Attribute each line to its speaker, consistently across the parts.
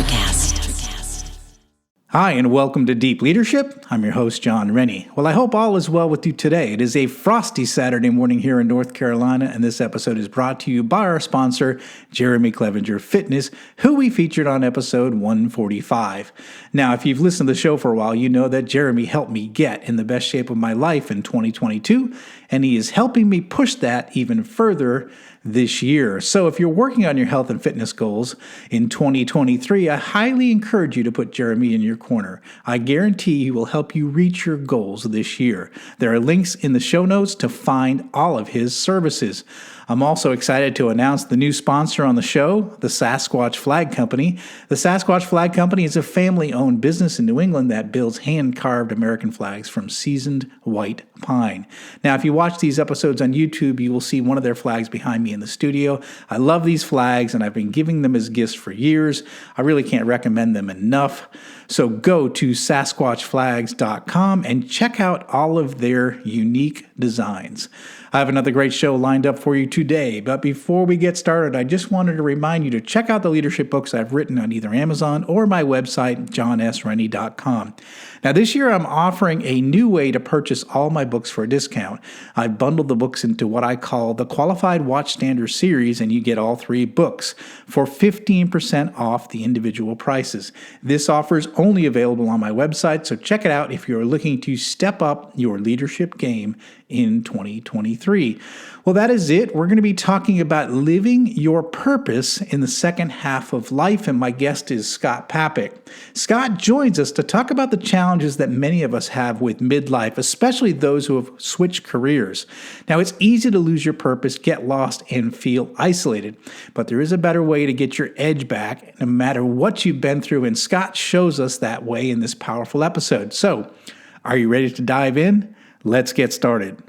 Speaker 1: Electrocast.
Speaker 2: Hi, and welcome to Deep Leadership. I'm your host, John Rennie. Well, I hope all is well with you today. It is a frosty Saturday morning here in North Carolina, and this episode is brought to you by our sponsor, Jeremy Clevenger Fitness, who we featured on episode 145. Now, if you've listened to the show for a while, you know that Jeremy helped me get in the best shape of my life in 2022, and he is helping me push that even further this year. So if you're working on your health and fitness goals in 2023, I highly encourage you to put Jeremy in your corner. I guarantee he will help you reach your goals this year. There are links in the show notes to find all of his services. I'm also excited to announce the new sponsor on the show, the Sasquatch Flag Company. The Sasquatch Flag Company is a family-owned business in New England that builds hand-carved American flags from seasoned white pine. Now, if you watch these episodes on YouTube, you will see one of their flags behind me in the studio. I love these flags, and I've been giving them as gifts for years. I really can't recommend them enough. So go to SasquatchFlags.com and check out all of their unique designs. I have another great show lined up for you today, but before we get started, I just wanted to remind you to check out the leadership books I've written on either Amazon or my website, johnsrennie.com. Now, this year I'm offering a new way to purchase all my books for a discount. I've bundled the books into what I call the Qualified Watchstander series, and you get all 3 books for 15% off the individual prices. This offer is only available on my website, so check it out if you're looking to step up your leadership game in 2023. Well, that is it. We're going to be talking about living your purpose in the second half of life, and my guest is Scott Papek. Scott joins us to talk about the challenges that many of us have with midlife, especially those who have switched careers. Now, it's easy to lose your purpose, get lost, and feel isolated, but there is a better way to get your edge back, no matter what you've been through, and Scott shows us that way in this powerful episode. So, are you ready to dive in? Let's get started.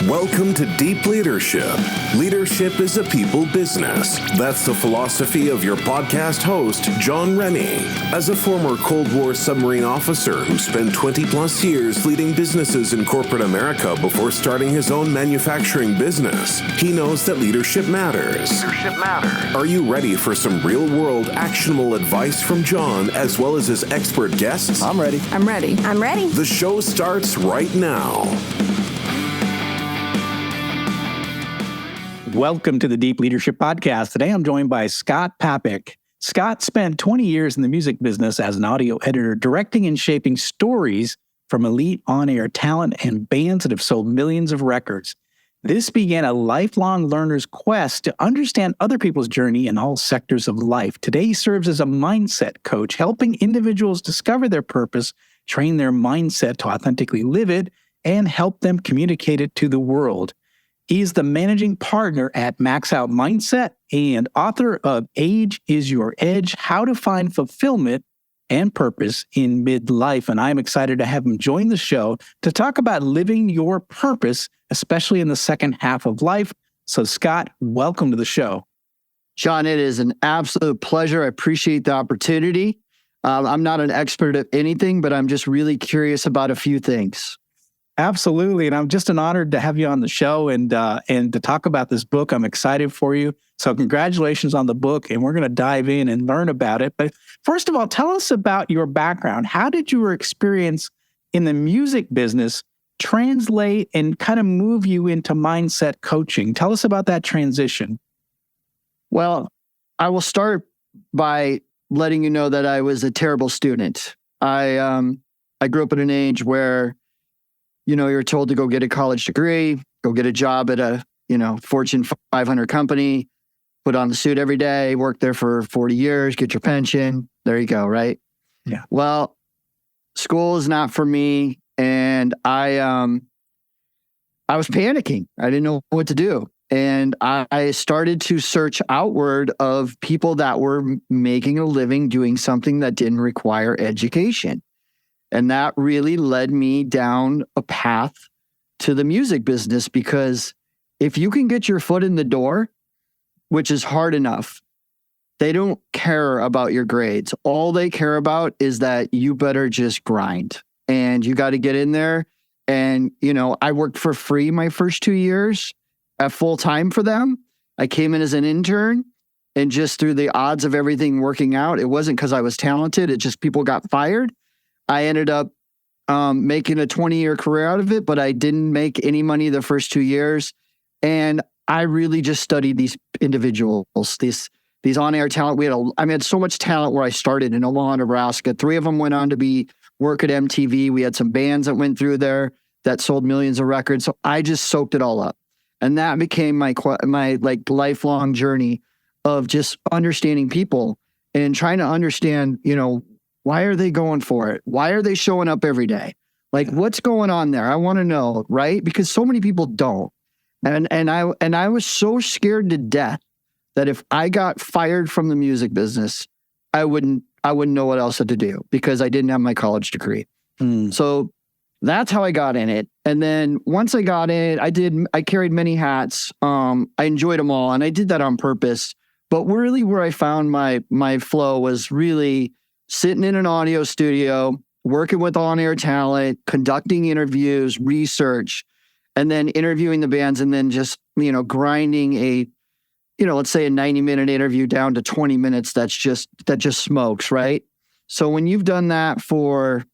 Speaker 3: Welcome to Deep Leadership. Leadership is a people business. That's the philosophy of your podcast host, John Rennie. As a former Cold War submarine officer who spent 20 plus years leading businesses in corporate America before starting his own manufacturing business, he knows that leadership matters. Are you ready for some real-world actionable advice from John as well as his expert guests?
Speaker 4: I'm ready.
Speaker 3: The show starts right now.
Speaker 2: Welcome to the Deep Leadership Podcast. Today I'm joined by Scott Papek. Scott spent 20 years in the music business as an audio editor, directing and shaping stories from elite on-air talent and bands that have sold millions of records. This began a lifelong learner's quest to understand other people's journey in all sectors of life. Today he serves as a mindset coach, helping individuals discover their purpose, train their mindset to authentically live it, and help them communicate it to the world. He's the managing partner at Max Out Mindset and author of Age is Your Edge, How to Find Fulfillment and Purpose in Midlife. And I'm excited to have him join the show to talk about living your purpose, especially in the second half of life. So Scott, welcome to the show.
Speaker 4: John, it is an absolute pleasure. I appreciate the opportunity. I'm not an expert at anything, but I'm just really curious about a few things.
Speaker 2: Absolutely. And I'm just honored to have you on the show and to talk about this book. I'm excited for you. So congratulations on the book, and we're going to dive in and learn about it. But first of all, tell us about your background. How did your experience in the music business translate and kind of move you into mindset coaching? Tell us about that transition.
Speaker 4: Well, I will start by letting you know that I was a terrible student. I grew up at an age where you're told to go get a college degree, go get a job at a, Fortune 500 company, put on the suit every day, work there for 40 years, get your pension. There you go, right?
Speaker 2: Yeah.
Speaker 4: Well, school is not for me. And I was panicking. I didn't know what to do. And I started to search outward of people that were making a living doing something that didn't require education. And that really led me down a path to the music business, because if you can get your foot in the door, which is hard enough, they don't care about your grades. All they care about is that you better just grind, and you got to get in there. And, I worked for free my first 2 years, at full time for them. I came in as an intern, and just through the odds of everything working out, it wasn't because I was talented. It just people got fired. I ended up making a 20-year career out of it, but I didn't make any money the first 2 years. And I really just studied these individuals, these on-air talent. I had so much talent where I started in Omaha, Nebraska. 3 of them went on to work at MTV. We had some bands that went through there that sold millions of records. So I just soaked it all up. And that became my like lifelong journey of just understanding people and trying to understand, why are they going for it? Why are they showing up every day? Like, what's going on there? I want to know, right? Because so many people don't. And I was so scared to death that if I got fired from the music business, I wouldn't know what else to do because I didn't have my college degree. So that's how I got in it. And then once I got in it, I carried many hats. I enjoyed them all, and I did that on purpose. But really where I found my flow was really sitting in an audio studio, working with on-air talent, conducting interviews, research, and then interviewing the bands, and then just, grinding let's say a 90-minute interview down to 20 minutes that just smokes, right? So when you've done that for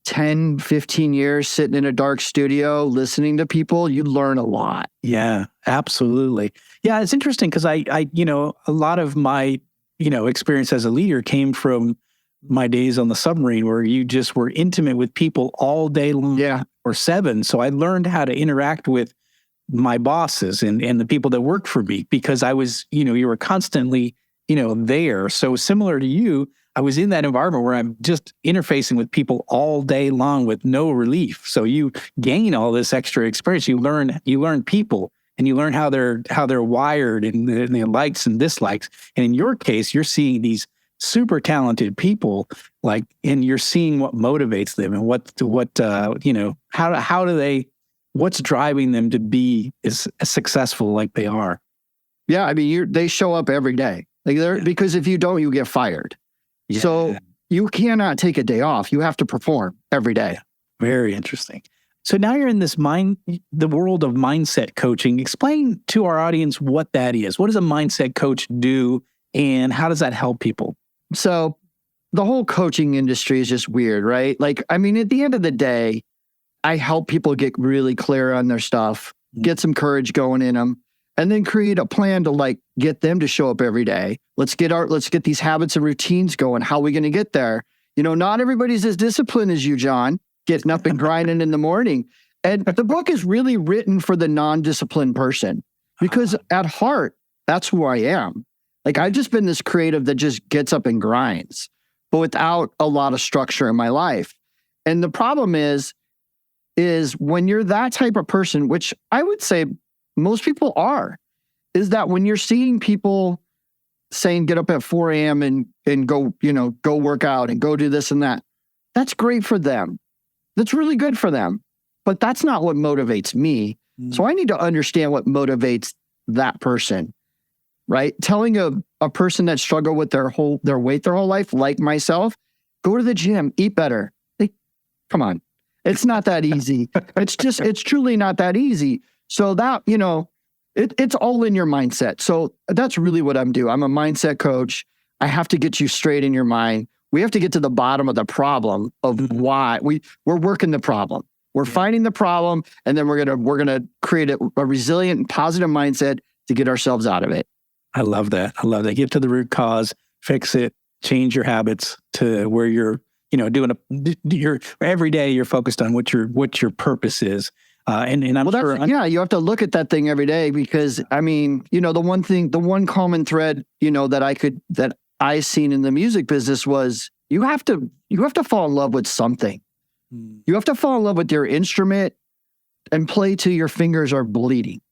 Speaker 4: 10, 15 years, sitting in a dark studio, listening to people, you learn a lot.
Speaker 2: Yeah, absolutely. Yeah, it's interesting because I a lot of my, experience as a leader came from my days on the submarine where you just were intimate with people all day long.
Speaker 4: Yeah.
Speaker 2: Or 7. So I learned how to interact with my bosses and the people that worked for me because I was, you were constantly, there. So similar to you, I was in that environment where I'm just interfacing with people all day long with no relief. So you gain all this extra experience. You learn people, and you learn how they're wired and the likes and dislikes. And in your case, you're seeing these super talented people, and you're seeing what motivates them and what's driving them to be as successful like they are.
Speaker 4: Yeah, I mean, they show up every day. Because if you don't, you get fired. Yeah. So you cannot take a day off. You have to perform every day.
Speaker 2: Very interesting. So now you're in the world of mindset coaching. Explain to our audience what that is. What does a mindset coach do, and how does that help people?
Speaker 4: So the whole coaching industry is just weird, right? At the end of the day, I help people get really clear on their stuff, get some courage going in them, and then create a plan to get them to show up every day. Let's get these habits and routines going. How are we going to get there? Not everybody's as disciplined as you, John, getting up and grinding in the morning. And the book is really written for the non-disciplined person because at heart, that's who I am. I've just been this creative that just gets up and grinds, but without a lot of structure in my life. And the problem is when you're that type of person, which I would say most people are, is that when you're seeing people saying, get up at 4 a.m. and go work out and go do this and that, that's great for them. That's really good for them. But that's not what motivates me. So I need to understand what motivates that person, right? Telling a person that struggled with their weight their whole life, like myself, go to the gym, eat better. Come on. It's not that easy. It's truly not that easy. So that, it's all in your mindset. So that's really what I'm doing. I'm a mindset coach. I have to get you straight in your mind. We have to get to the bottom of the problem of why we're working the problem. We're finding the problem, and then we're gonna create a resilient and positive mindset to get ourselves out of it.
Speaker 2: I love that. Get to the root cause, fix it, change your habits to where you're, every day you're focused on what your purpose is. And I'm sure.
Speaker 4: You have to look at that thing every day because the one common thread, that I seen in the music business was you have to fall in love with something. You have to fall in love with your instrument and play till your fingers are bleeding.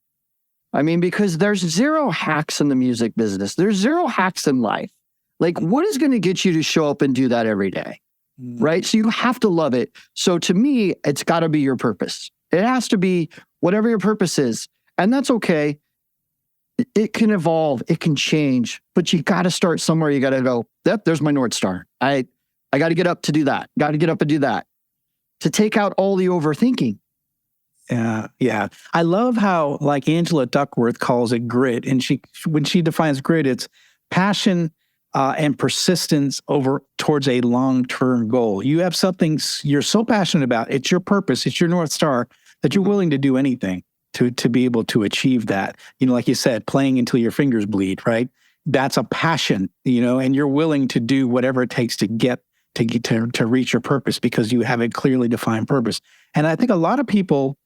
Speaker 4: Because there's zero hacks in the music business. There's zero hacks in life. What is going to get you to show up and do that every day? Right? So you have to love it. So to me, it's got to be your purpose. It has to be whatever your purpose is. And that's okay. It can evolve. It can change. But you got to start somewhere. You got to go, yep, there's my North Star. I got to get up to do that. Got to get up and do that. To take out all the overthinking.
Speaker 2: Yeah. I love how, like, Angela Duckworth calls it grit. And when she defines grit, it's passion and persistence towards a long-term goal. You have something you're so passionate about. It's your purpose. It's your North Star that you're willing to do anything to be able to achieve that. Like you said, playing until your fingers bleed, right? That's a passion, and you're willing to do whatever it takes to reach your purpose because you have a clearly defined purpose. And I think a lot of people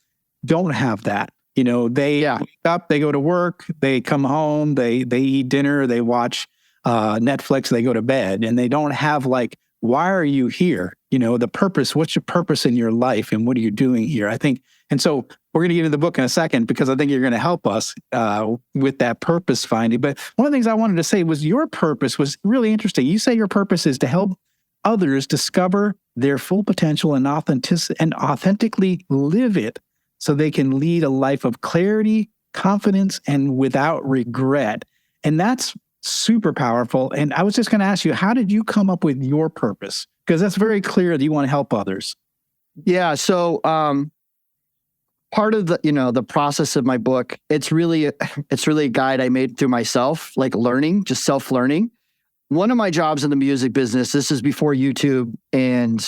Speaker 2: don't have that. They wake up, they go to work, they come home, they eat dinner, they watch Netflix, they go to bed, and they don't have why are you here? The purpose, what's your purpose in your life and what are you doing here? I think, and so we're going to get into the book in a second because I think you're going to help us with that purpose finding. But one of the things I wanted to say was your purpose was really interesting. You say your purpose is to help others discover their full potential and authentically live it so they can lead a life of clarity, confidence, and without regret. And that's super powerful. And I was just going to ask you, how did you come up with your purpose? Because that's very clear that you want to help others.
Speaker 4: Yeah. So part of the process of my book, it's really a guide I made through myself, like learning, just self-learning. One of my jobs in the music business, this is before YouTube and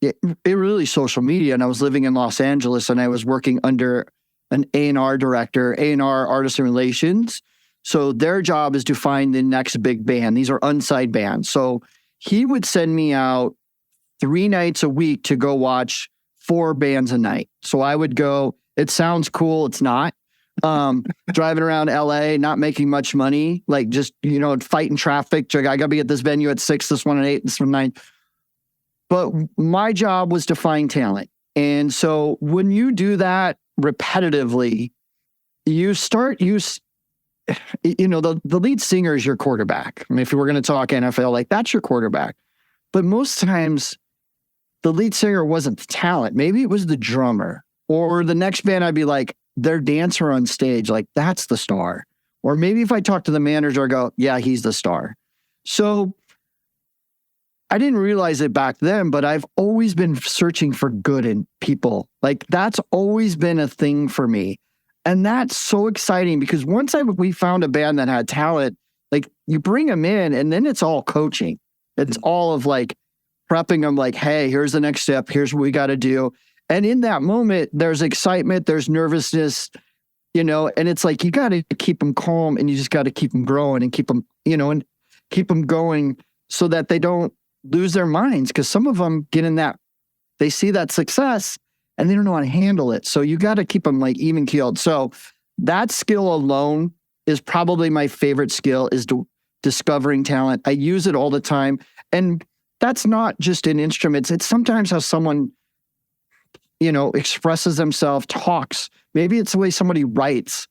Speaker 4: it really social media. And I was living in Los Angeles and I was working under an A&R director, A&R artist relations. So their job is to find the next big band. These are unsigned bands. So he would send me out 3 nights a week to go watch 4 bands a night. So I would go, it sounds cool. It's not. Driving around LA, not making much money, just, fighting traffic. I got to be at this venue at 6, this one at 8, this one at 9. But my job was to find talent. And so when you do that repetitively, the lead singer is your quarterback. I mean, if we were going to talk NFL, that's your quarterback. But most times the lead singer wasn't the talent. Maybe it was the drummer or the next band. I'd be like, their dancer on stage, that's the star. Or maybe if I talk to the manager, I go, yeah, he's the star. So I didn't realize it back then, but I've always been searching for good in people. That's always been a thing for me. And that's so exciting because once we found a band that had talent, you bring them in and then it's all coaching. It's all of prepping them hey, here's the next step. Here's what we got to do. And in that moment, there's excitement, there's nervousness, and it's you got to keep them calm and you just got to keep them growing and keep them, and keep them going so that they don't lose their minds. Because some of them get in that, they see that success and they don't know how to handle it. So you got to keep them even keeled. So that skill alone is probably my favorite skill, is discovering talent. I use it all the time. And that's not just in instruments. It's sometimes how someone expresses themselves, talks. Maybe it's the way somebody writes.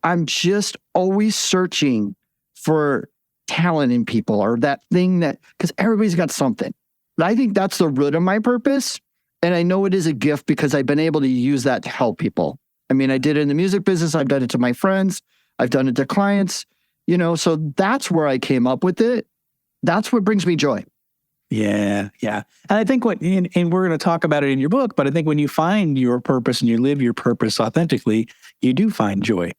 Speaker 4: I'm just always searching for talent in people or that thing because everybody's got something. But I think that's the root of my purpose. And I know it is a gift because I've been able to use that to help people. I mean, I did it in the music business. I've done it to my friends. I've done it to clients, so that's where I came up with it. That's what brings me joy.
Speaker 2: Yeah. And I think and we're going to talk about it in your book, but I think when you find your purpose and you live your purpose authentically, you do find joy.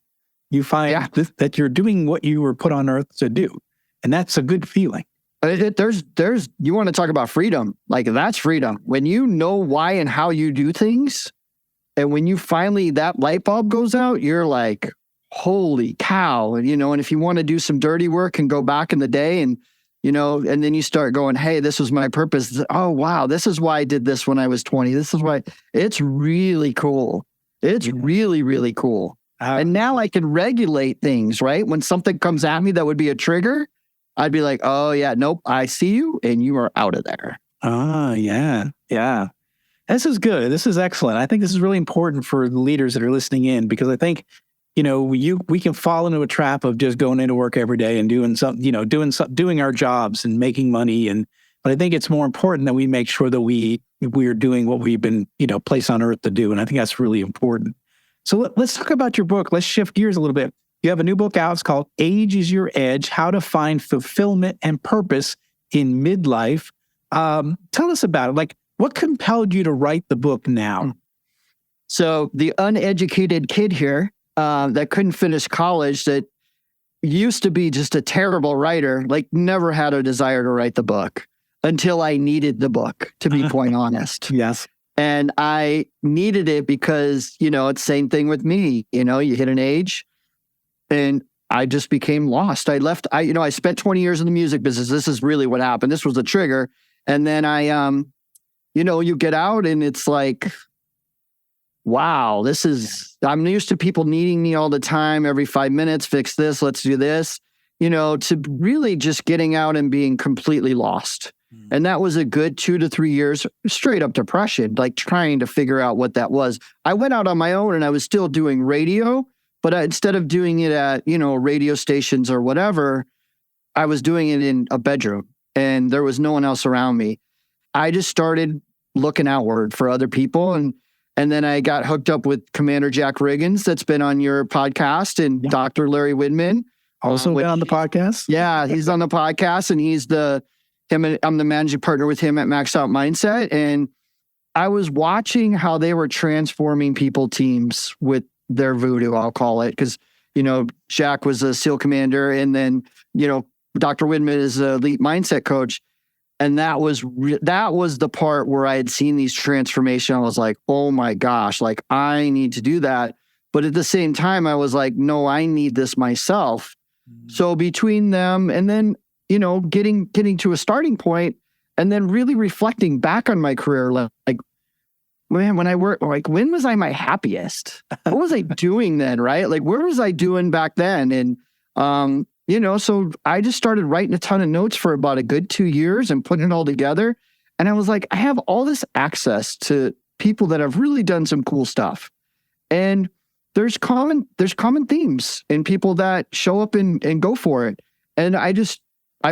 Speaker 2: You find that you're doing what you were put on earth to do. And that's a good feeling.
Speaker 4: There's you want to talk about freedom. That's freedom. When you know why and how you do things, and when you finally, that light bulb goes out, you're like, holy cow. And, and if you want to do some dirty work and go back in the day and, and then you start going, hey, this was my purpose. Oh, wow. This is why I did this when I was 20. This is why. It's really cool. It's really, really cool. And now I can regulate things, right? When something comes at me that would be a trigger, I'd be like, oh, yeah, nope, I see you and you are out of there.
Speaker 2: Yeah. This is good. This is excellent. I think this is really important for the leaders that are listening in because I think, we can fall into a trap of just going into work every day and doing something, doing our jobs and making money. But I think it's more important that we make sure that we're doing what we've been, placed on earth to do. And I think that's really important. So let's talk about your book. Let's shift gears a little bit. You have a new book out. It's called Age is Your Edge, How to Find Fulfillment and Purpose in Midlife. Tell us about it. What compelled you to write the book now?
Speaker 4: So the uneducated kid here that couldn't finish college, that used to be just a terrible writer, like never had a desire to write the book until I needed the book, to be quite honest.
Speaker 2: Yes.
Speaker 4: And I needed it because, it's the same thing with me. You hit an age and I just became lost. I spent 20 years in the music business. This is really what happened. This was the trigger. And then you get out and it's like, wow, I'm used to people needing me all the time, every 5 minutes, fix this, let's do this, to really just getting out and being completely lost. And that was a good 2 to 3 years, straight up depression, like trying to figure out what that was. I went out on my own and I was still doing radio, but instead of doing it at, radio stations or whatever, I was doing it in a bedroom and there was no one else around me. I just started looking outward for other people. And then I got hooked up with Commander Jack Riggins, that's been on your podcast, and Dr. Larry Widman.
Speaker 2: Also been on the podcast?
Speaker 4: Yeah, he's on the podcast, and I'm the managing partner with him at Max Out Mindset. And I was watching how they were transforming teams with their voodoo, I'll call it. Because, Jack was a SEAL commander, and then, Dr. Widman is an elite mindset coach. And that was the part where I had seen these transformations. I was like, oh my gosh, like I need to do that. But at the same time, I was like, no, I need this myself. So between them and then, getting to a starting point and then really reflecting back on my career, like, man, when I worked, like, when was I my happiest? What was I doing then? Right? Like, where was I doing back then? And, so I just started writing a ton of notes for about a good 2 years and putting it all together. And I was like, I have all this access to people that have really done some cool stuff. And there's common themes in people that show up and go for it. And I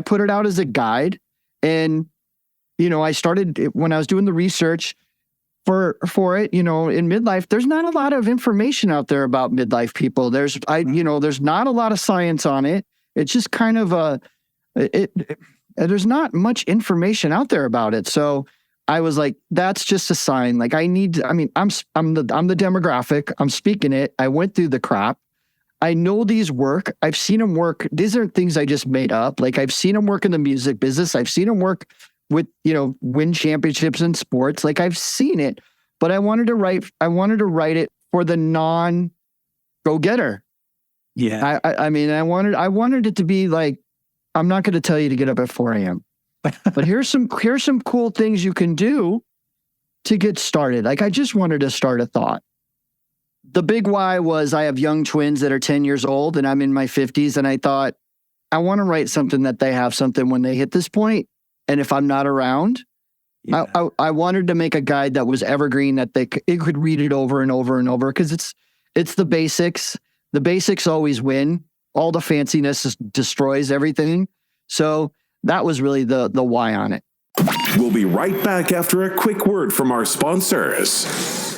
Speaker 4: put it out as a guide. And, I started when I was doing the research for it, in midlife, there's not a lot of information out there about midlife people. There's not a lot of science on it. It's just kind of there's not much information out there about it. So I was like, that's just a sign. Like I'm the demographic. I'm speaking it. I went through the crap. I know these work. I've seen them work. These aren't things I just made up. Like I've seen them work in the music business. I've seen them work with, win championships in sports. Like I've seen it, but I wanted to write it for the non-go-getter.
Speaker 2: Yeah.
Speaker 4: I wanted it to be like, I'm not going to tell you to get up at 4 a.m. But here's some cool things you can do to get started. Like I just wanted to start a thought. The big why was I have young twins that are 10 years old and I'm in my 50s. And I thought, I want to write something that they have something when they hit this point. And if I'm not around, yeah. I wanted to make a guide that was evergreen, that it could read it over and over and over. Because it's the basics. The basics always win. All the fanciness destroys everything. So that was really the why on it.
Speaker 3: We'll be right back after a quick word from our sponsors.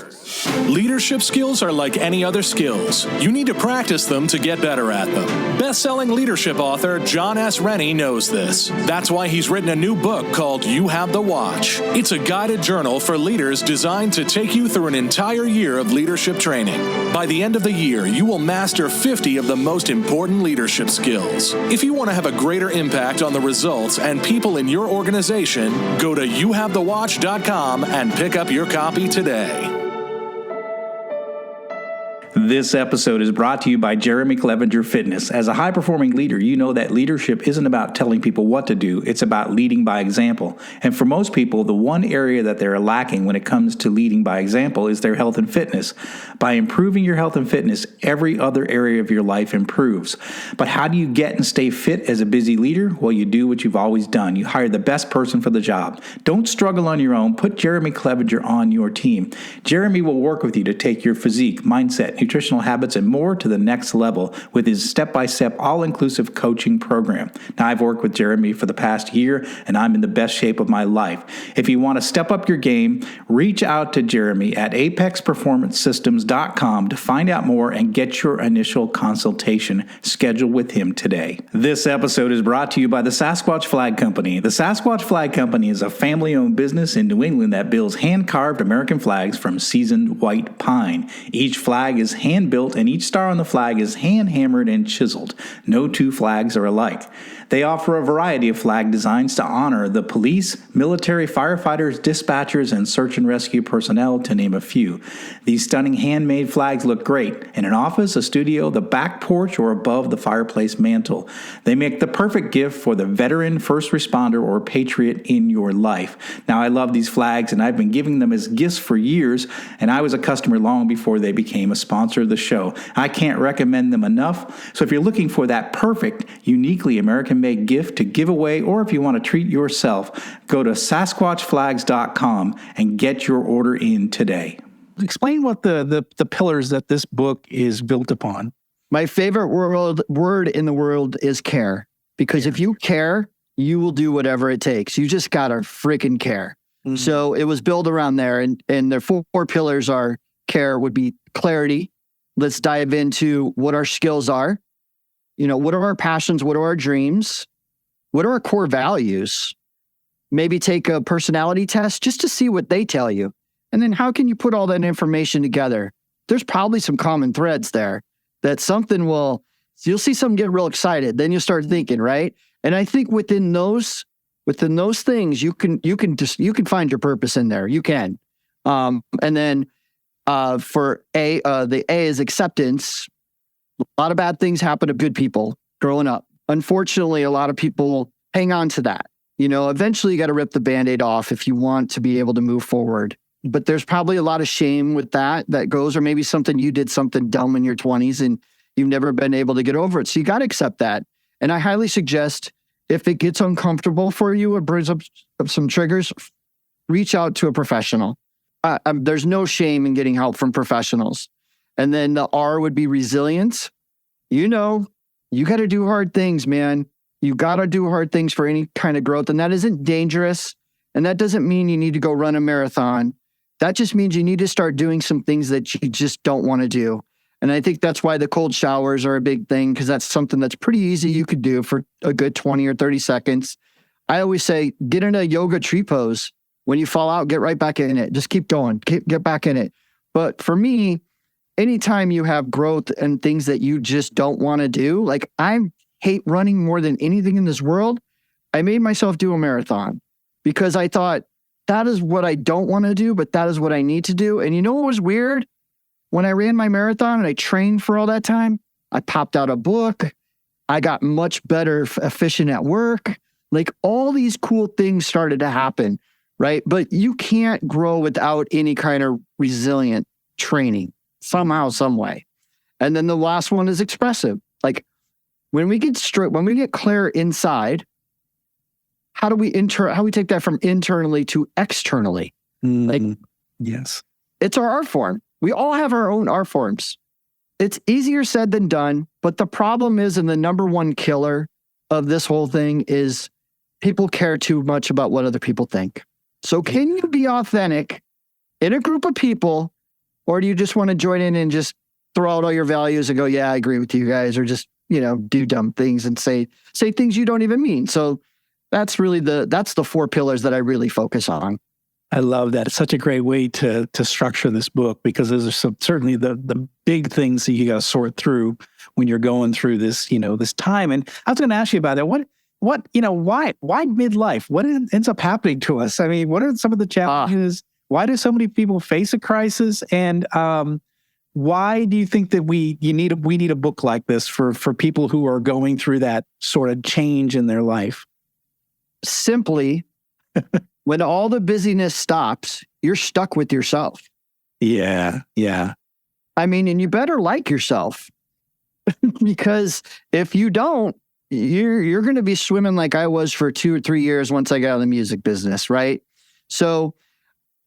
Speaker 1: Leadership skills are like any other skills. You need to practice them to get better at them. Best-selling leadership author John S. Rennie knows this. That's why he's written a new book called You Have the Watch. It's a guided journal for leaders designed to take you through an entire year of leadership training. By the end of the year, you will master 50 of the most important leadership skills. If you want to have a greater impact on the results and people in your organization, go to youhavethewatch.com and pick up your copy today.
Speaker 2: This episode is brought to you by Jeremy Clevenger Fitness. As a high-performing leader, you know that leadership isn't about telling people what to do. It's about leading by example. And for most people, the one area that they're lacking when it comes to leading by example is their health and fitness. By improving your health and fitness, every other area of your life improves. But how do you get and stay fit as a busy leader? Well, you do what you've always done. You hire the best person for the job. Don't struggle on your own. Put Jeremy Clevenger on your team. Jeremy will work with you to take your physique, mindset, nutritional habits, and more to the next level with his step-by-step, all-inclusive coaching program. Now, I've worked with Jeremy for the past year, and I'm in the best shape of my life. If you want to step up your game, reach out to Jeremy at apexperformancesystems.com to find out more and get your initial consultation scheduled with him today. This episode is brought to you by the Sasquatch Flag Company. The Sasquatch Flag Company is a family-owned business in New England that builds hand-carved American flags from seasoned white pine. Each flag is hand-built and each star on the flag is hand-hammered and chiseled. No two flags are alike. They offer a variety of flag designs to honor the police, military, firefighters, dispatchers, and search and rescue personnel, to name a few. These stunning handmade flags look great in an office, a studio, the back porch, or above the fireplace mantle. They make the perfect gift for the veteran, first responder, or patriot in your life. Now, I love these flags, and I've been giving them as gifts for years, and I was a customer long before they became a sponsor of the show. I can't recommend them enough. So if you're looking for that perfect, uniquely American-made gift to give away, or if you want to treat yourself, go to SasquatchFlags.com and get your order in today.
Speaker 5: Explain what the pillars that this book is built upon.
Speaker 4: My favorite word in the world is care. Because if you care, you will do whatever it takes. You just gotta freaking care. Mm-hmm. So it was built around there, and the four pillars are: care would be clarity. Let's dive into what our skills are. What are our passions? What are our dreams? What are our core values? Maybe take a personality test just to see what they tell you. And then how can you put all that information together? There's probably some common threads there that you'll see something get real excited. Then you'll start thinking, right? And I think within those things, you can find your purpose in there. You can. And then for the A is acceptance. A lot of bad things happen to good people growing up. Unfortunately, a lot of people hang on to that. Eventually you got to rip the Band-Aid off if you want to be able to move forward. But there's probably a lot of shame with that goes, or maybe you did something dumb in your 20s and you've never been able to get over it. So you got to accept that. And I highly suggest, if it gets uncomfortable for you or brings up some triggers, reach out to a professional. There's no shame in getting help from professionals. And then the R would be resilience. You got to do hard things, man. You got to do hard things for any kind of growth. And that isn't dangerous. And that doesn't mean you need to go run a marathon. That just means you need to start doing some things that you just don't want to do. And I think that's why the cold showers are a big thing, because that's something that's pretty easy you could do for a good 20 or 30 seconds. I always say, get in a yoga tree pose. When you fall out, get right back in it. Just keep going. Get back in it. But for me, anytime you have growth and things that you just don't want to do, like I hate running more than anything in this world. I made myself do a marathon because I thought that is what I don't want to do, but that is what I need to do. And you know what was weird? When I ran my marathon and I trained for all that time, I popped out a book. I got much better efficient at work. Like all these cool things started to happen, right? But you can't grow without any kind of resilient training. Somehow, some way. And then the last one is expressive. Like when we get clear inside, how do we take that from internally to externally? Like,
Speaker 5: yes,
Speaker 4: it's our art form. We all have our own art forms. It's easier said than done, but the problem is, and the number one killer of this whole thing is people care too much about what other people think. So can you be authentic in a group of people? Or do you just want to join in and just throw out all your values and go, yeah, I agree with you guys, or just, do dumb things and say things you don't even mean. So that's really that's the four pillars that I really focus on.
Speaker 5: I love that. It's such a great way to structure this book, because those are certainly the big things that you got to sort through when you're going through this, this time. And I was going to ask you about that. Why midlife? What ends up happening to us? I mean, what are some of the challenges? Why do so many people face a crisis? And why do you think that we need a book like this for people who are going through that sort of change in their life?
Speaker 4: Simply, when all the busyness stops, you're stuck with yourself.
Speaker 5: Yeah.
Speaker 4: I mean, and you better like yourself, because if you don't, you're going to be swimming like I was for 2 or 3 years once I got out of the music business, right? So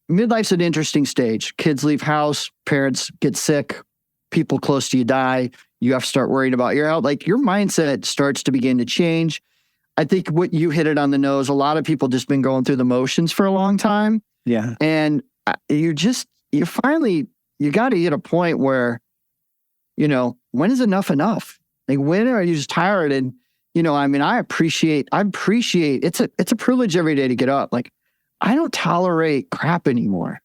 Speaker 4: midlife's an interesting stage. Kids leave house, parents get sick, people close to you die, you have to start worrying about your health. Like, your mindset starts to begin to change. I think what you hit it on the nose. A lot of people just been going through the motions for a long time.
Speaker 5: Yeah.
Speaker 4: And you finally got to get a point where, when is enough enough? Like, when are you just tired? And, I appreciate, it's a privilege every day to get up. Like, I don't tolerate crap anymore.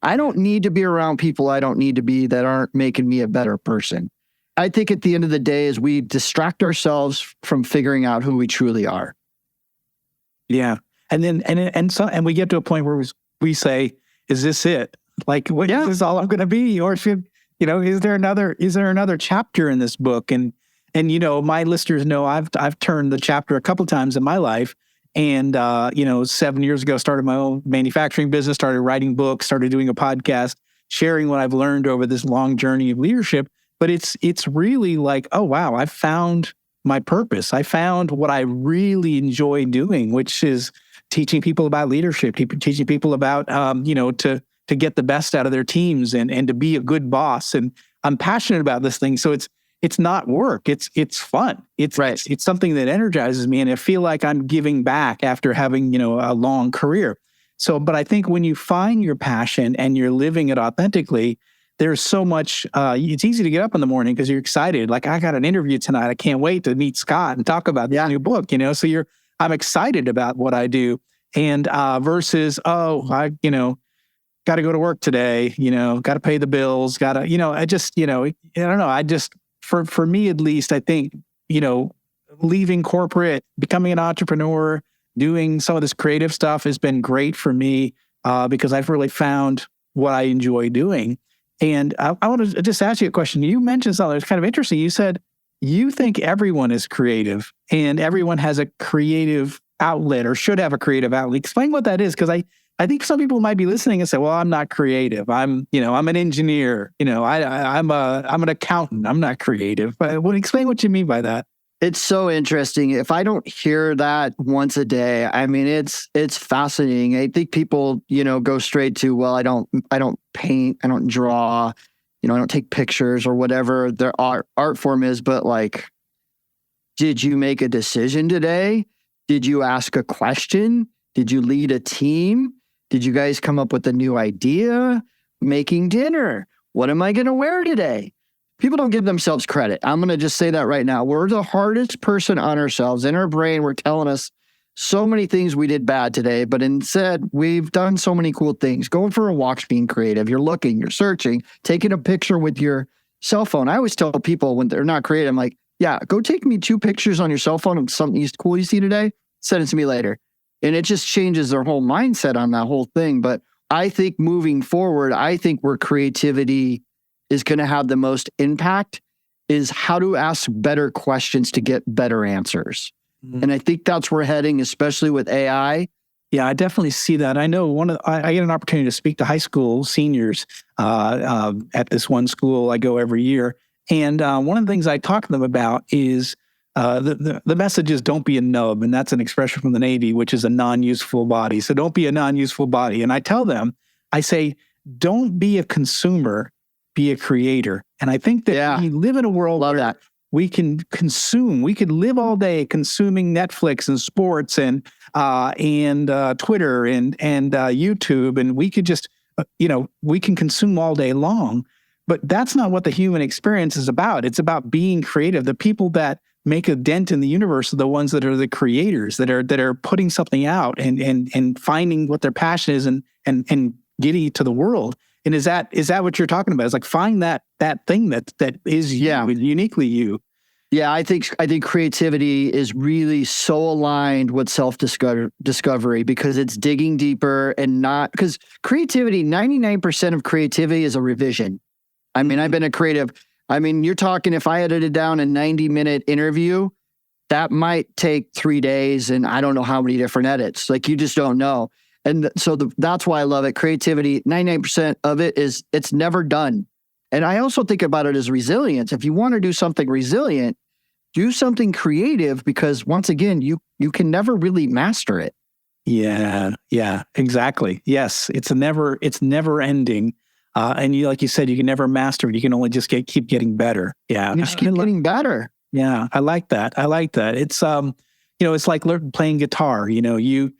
Speaker 4: I don't need to be around people I don't need to be that aren't making me a better person. I think at the end of the day is we distract ourselves from figuring out who we truly are.
Speaker 5: Yeah. And then, and we get to a point where we say, is this it? Like, what is this all I'm going to be? Or is there another chapter in this book? And my listeners know I've turned the chapter a couple of times in my life. And, 7 years ago, started my own manufacturing business, started writing books, started doing a podcast, sharing what I've learned over this long journey of leadership. But it's really like, oh, wow, I found my purpose. I found what I really enjoy doing, which is teaching people about leadership, teaching people about, to get the best out of their teams and to be a good boss. And I'm passionate about this thing. So it's not work. It's fun. It's something that energizes me. And I feel like I'm giving back after having, a long career. So, but I think when you find your passion and you're living it authentically, there's so much, it's easy to get up in the morning because you're excited. Like, I got an interview tonight. I can't wait to meet Scott and talk about this new book, So I'm excited about what I do. And versus, I got to go to work today, got to pay the bills, I don't know. For me, at least, I think, leaving corporate, becoming an entrepreneur, doing some of this creative stuff has been great for me because I've really found what I enjoy doing. And I want to just ask you a question. You mentioned something that's kind of interesting. You said you think everyone is creative and everyone has a creative outlet or should have a creative outlet. Explain what that is, because I think some people might be listening and say, well, I'm not creative. I'm an engineer. I'm an accountant. I'm not creative. But explain what you mean by that.
Speaker 4: It's so interesting. If I don't hear that once a day, it's fascinating. I think people, go straight to, well, I don't paint, I don't draw, I don't take pictures or whatever their art form is. But like, did you make a decision today? Did you ask a question? Did you lead a team? Did you guys come up with a new idea? Making dinner. What am I going to wear today? People don't give themselves credit. I'm going to just say that right now. We're the hardest person on ourselves. In our brain, we're telling us so many things we did bad today, but instead, we've done so many cool things. Going for a walk's being creative. You're looking, you're searching, taking a picture with your cell phone. I always tell people when they're not creative, I'm like, yeah, go take me 2 pictures on your cell phone of something cool you see today. Send it to me later. And it just changes their whole mindset on that whole thing. But I think moving forward, where creativity is going to have the most impact is how to ask better questions to get better answers. Mm-hmm. And I think that's where we're heading, especially with AI.
Speaker 5: Yeah, I definitely see that. I know I get an opportunity to speak to high school seniors at this one school I go every year. And one of the things I talk to them about is the message is don't be a nub. And that's an expression from the Navy, which is a non-useful body. So don't be a non-useful body. And I tell them, I say, don't be a consumer, be a creator. And I think that we live in a world where we can consume. We could live all day consuming Netflix and sports and Twitter and YouTube, and we could just, we can consume all day long. But that's not what the human experience is about. It's about being creative. The people that make a dent in the universe are the ones that are the creators, that are putting something out and finding what their passion is and getting it to the world. And is that what you're talking about? It's like find that thing that is uniquely you.
Speaker 4: Yeah, I think creativity is really so aligned with self-discovery because it's digging deeper and not because creativity, 99% of creativity is a revision. I mean, I've been a creative. I mean, you're talking if I edited down a 90-minute interview, that might take 3 days and I don't know how many different edits. Like you just don't know. And so that's why I love it. Creativity, 99% of it is it's never done. And I also think about it as resilience. If you want to do something resilient, do something creative because once again, you can never really master it.
Speaker 5: Yeah, exactly. Yes, it's never ending. And you, like you said, you can never master it. You can only just keep getting better. Yeah.
Speaker 4: You just keep getting better.
Speaker 5: Yeah. I like that. It's, it's like playing guitar. You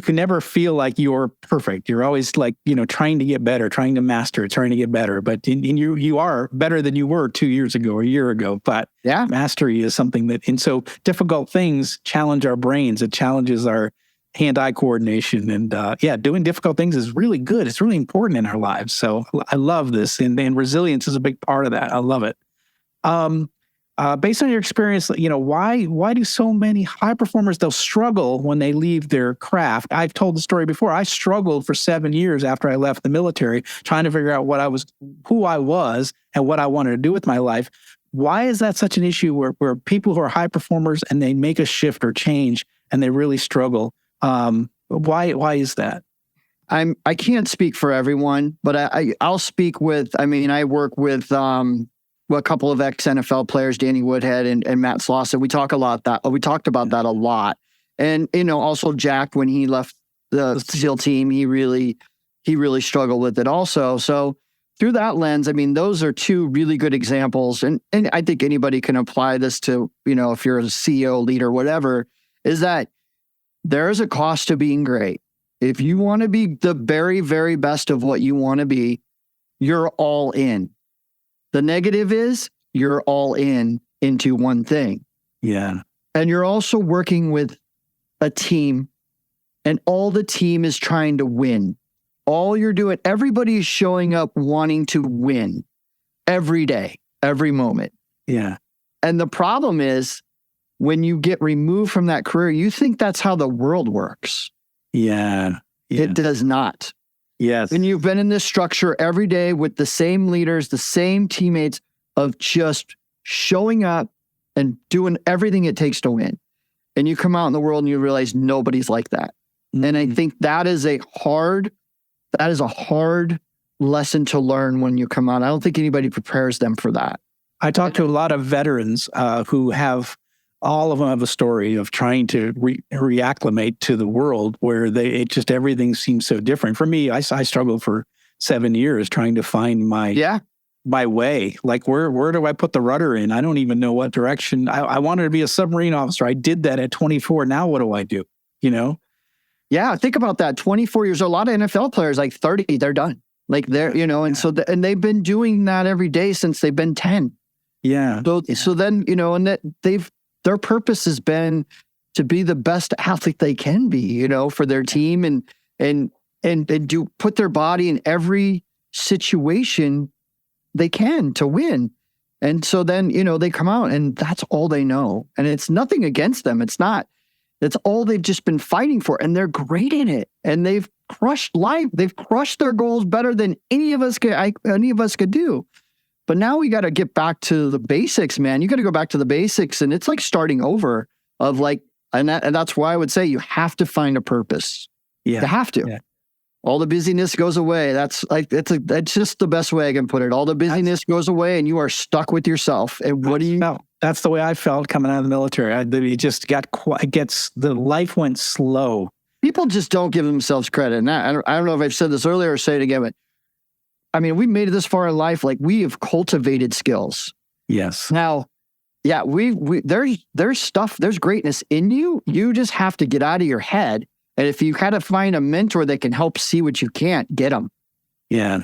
Speaker 5: can never feel like you're perfect. You're always like, trying to get better, trying to master it, trying to get better. But you are better than you were 2 years ago or a year ago. But
Speaker 4: yeah,
Speaker 5: mastery is something and so difficult things challenge our brains. It challenges our hand-eye coordination. And doing difficult things is really good. It's really important in our lives. So I love this. And resilience is a big part of that. I love it. Based on your experience, why do so many high performers, they'll struggle when they leave their craft? I've told the story before. I struggled for 7 years after I left the military, trying to figure out who I was and what I wanted to do with my life. Why is that such an issue where people who are high performers and they make a shift or change and they really struggle? Why is that?
Speaker 4: I can't speak for everyone, but I'll speak with, I work with, a couple of ex-NFL players, Danny Woodhead and Matt Slauson. We talked about that a lot. And, also Jack, when he left the SEAL team, he really struggled with it also. So through that lens, those are two really good examples. And I think anybody can apply this to, if you're a CEO, leader, whatever, is that there is a cost to being great. If you want to be the very, very best of what you want to be, you're all in. The negative is you're all into one thing.
Speaker 5: Yeah.
Speaker 4: And you're also working with a team, and all the team is trying to win. All you're doing, everybody is showing up wanting to win every day, every moment.
Speaker 5: Yeah.
Speaker 4: And the problem is when you get removed from that career, you think that's how the world works.
Speaker 5: Yeah.
Speaker 4: It does not.
Speaker 5: Yes.
Speaker 4: And you've been in this structure every day with the same leaders, the same teammates of just showing up and doing everything it takes to win. And you come out in the world and you realize nobody's like that. Mm-hmm. And I think that is a hard lesson to learn when you come out. I don't think anybody prepares them for that.
Speaker 5: I talk to a lot of veterans who all of them have a story of trying to reacclimate to the world where everything seems so different. For me, I struggled for 7 years trying to find my way. Like, where do I put the rudder in? I don't even know what direction. I wanted to be a submarine officer. I did that at 24. Now what do I do?
Speaker 4: Yeah, think about that. 24 years. A lot of NFL players, like 30, they're done. Like they're, and so and they've been doing that every day since they've been 10.
Speaker 5: Yeah.
Speaker 4: So then, and that their purpose has been to be the best athlete they can be, for their team and do put their body in every situation they can to win. And so then, they come out and that's all they know. And it's nothing against them. It's all they've just been fighting for, and they're great in it. And they've crushed life. They've crushed their goals better than any of us could do. But now we got to get back to the basics, man. You got to go back to the basics, and it's like starting over. And that's why I would say you have to find a purpose.
Speaker 5: Yeah,
Speaker 4: you have to. Yeah. All the busyness goes away. That's just the best way I can put it. All the busyness goes away, and you are stuck with yourself. And what do you know?
Speaker 5: That's the way I felt coming out of the military. It just the life went slow.
Speaker 4: People just don't give themselves credit. And I don't know if I've said this earlier or say it again, but we made it this far in life. Like, we have cultivated skills.
Speaker 5: Yes.
Speaker 4: Now, yeah, there's stuff, there's greatness in you. You just have to get out of your head. And if you kind of find a mentor that can help see what you can't, get them.
Speaker 5: Yeah.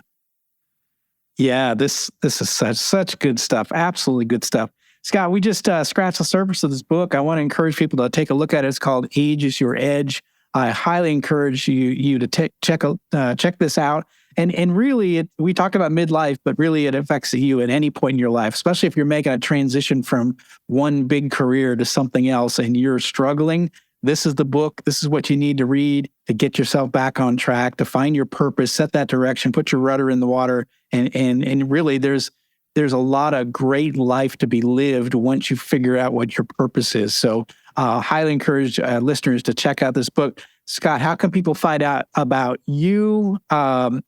Speaker 5: Yeah. This is such good stuff. Absolutely good stuff. Scott, we just scratched the surface of this book. I want to encourage people to take a look at it. It's called Age is Your Edge. I highly encourage you to check this out. And really, we talk about midlife, but really it affects you at any point in your life, especially if you're making a transition from one big career to something else and you're struggling. This is the book. This is what you need to read to get yourself back on track, to find your purpose, set that direction, put your rudder in the water. And really, there's a lot of great life to be lived once you figure out what your purpose is. So highly encourage listeners to check out this book. Scott, how can people find out about you,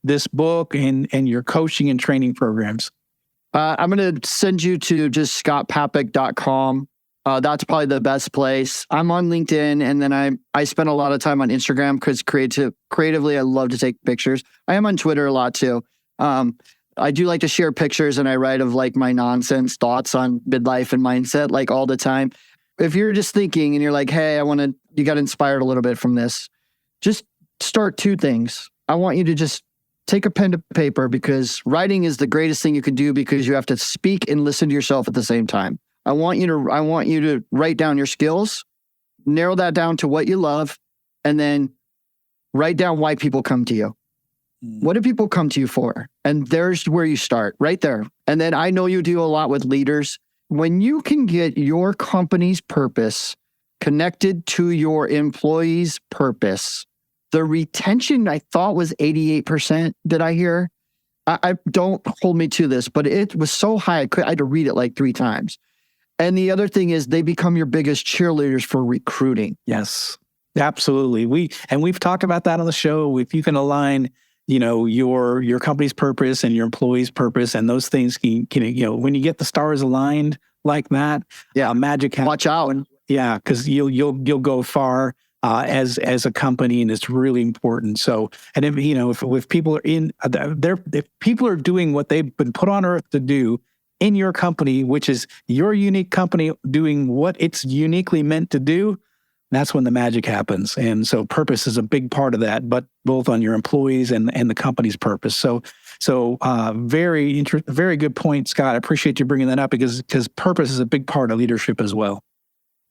Speaker 5: this book, and your coaching and training programs?
Speaker 4: I'm going to send you to just scottpapek.com. That's probably the best place. I'm on LinkedIn, and then I spend a lot of time on Instagram because creatively I love to take pictures. I am on Twitter a lot too. I do like to share pictures, and I write of like my nonsense thoughts on midlife and mindset like all the time. If you're just thinking and you're like, hey, you got inspired a little bit from this, just start 2 things. I want you to just take a pen to paper, because writing is the greatest thing you can do, because you have to speak and listen to yourself at the same time. I want you to write down your skills, narrow that down to what you love, and then write down why people come to you. What do people come to you for? And there's where you start, right there. And then I know you do a lot with leaders. When you can get your company's purpose connected to your employees' purpose, the retention I thought was 88%. Did I hear? I don't hold me to this, but it was so high. I had to read it like 3 times. And the other thing is they become your biggest cheerleaders for recruiting.
Speaker 5: Yes, absolutely. We've talked about that on the show. If you can align, your company's purpose and your employees' purpose, and those things can when you get the stars aligned like that, magic happens.
Speaker 4: Watch out.
Speaker 5: Yeah, because you'll go far as a company, and it's really important. So, and if people are if people are doing what they've been put on earth to do in your company, which is your unique company doing what it's uniquely meant to do, that's when the magic happens. And so purpose is a big part of that, but both on your employees and the company's purpose. So very good point, Scott. I appreciate you bringing that up, because purpose is a big part of leadership as well.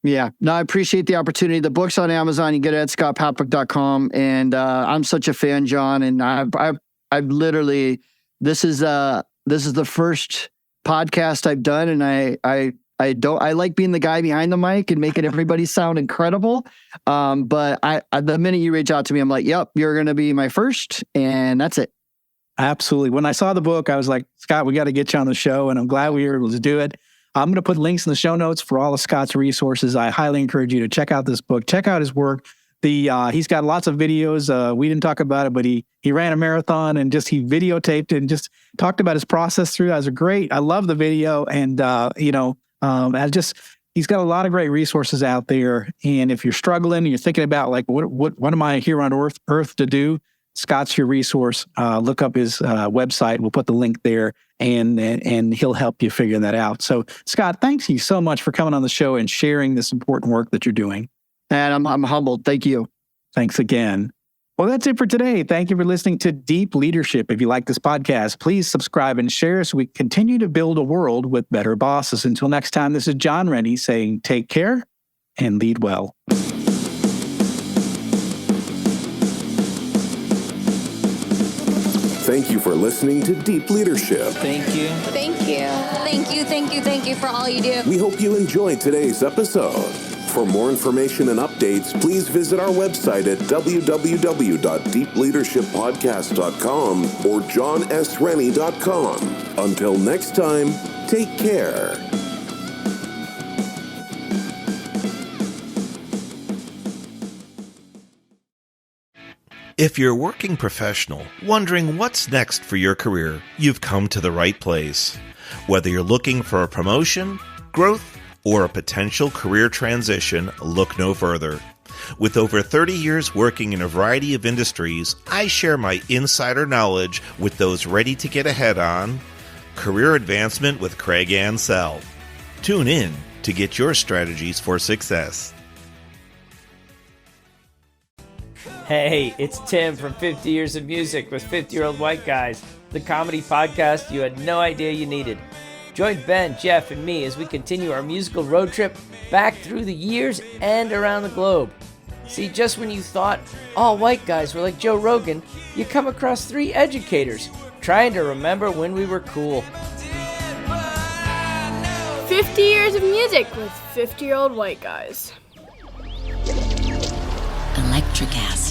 Speaker 4: Yeah, no, I appreciate the opportunity. The book's on Amazon. You get it at scottpapek.com. And I'm such a fan, John. And I've literally, this is the first podcast I've done, and I like being the guy behind the mic and making everybody sound incredible. But the minute you reach out to me, I'm like, yep, you're going to be my first, and that's it.
Speaker 5: Absolutely. When I saw the book, I was like, Scott, we got to get you on the show, and I'm glad we were able to do it. I'm going to put links in the show notes for all of Scott's resources. I highly encourage you to check out this book, check out his work. He's got lots of videos. We didn't talk about it, but he ran a marathon, and he videotaped it and just talked about his process through. That was great. I love the video, and he's got a lot of great resources out there. And if you're struggling and you're thinking about like, what am I here on earth to do? Scott's your resource. Look up his website. We'll put the link there, and he'll help you figure that out. So, Scott, thanks you so much for coming on the show and sharing this important work that you're doing.
Speaker 4: And I'm humbled. Thank you.
Speaker 5: Thanks again. Well, that's it for today. Thank you for listening to Deep Leadership. If you like this podcast, please subscribe and share so we continue to build a world with better bosses. Until next time, this is John Rennie saying take care and lead well.
Speaker 3: Thank you for listening to Deep Leadership.
Speaker 6: Thank you.
Speaker 7: Thank you. Thank you, thank you, thank you for all you do.
Speaker 3: We hope you enjoyed today's episode. For more information and updates, please visit our website at www.deepleadershippodcast.com or johnsrennie.com. Until next time, take care.
Speaker 8: If you're a working professional wondering what's next for your career, you've come to the right place. Whether you're looking for a promotion, growth, or a potential career transition, look no further. With over 30 years working in a variety of industries, I share my insider knowledge with those ready to get ahead on Career Advancement with Craig Ansell. Tune in to get your strategies for success.
Speaker 6: Hey, it's Tim from 50 Years of Music with 50-Year-Old White Guys, the comedy podcast you had no idea you needed. Join Ben, Jeff, and me as we continue our musical road trip back through the years and around the globe. See, just when you thought all white guys were like Joe Rogan, you come across 3 educators trying to remember when we were cool.
Speaker 9: 50 Years of Music with 50-Year-Old White Guys.
Speaker 10: Electric acid.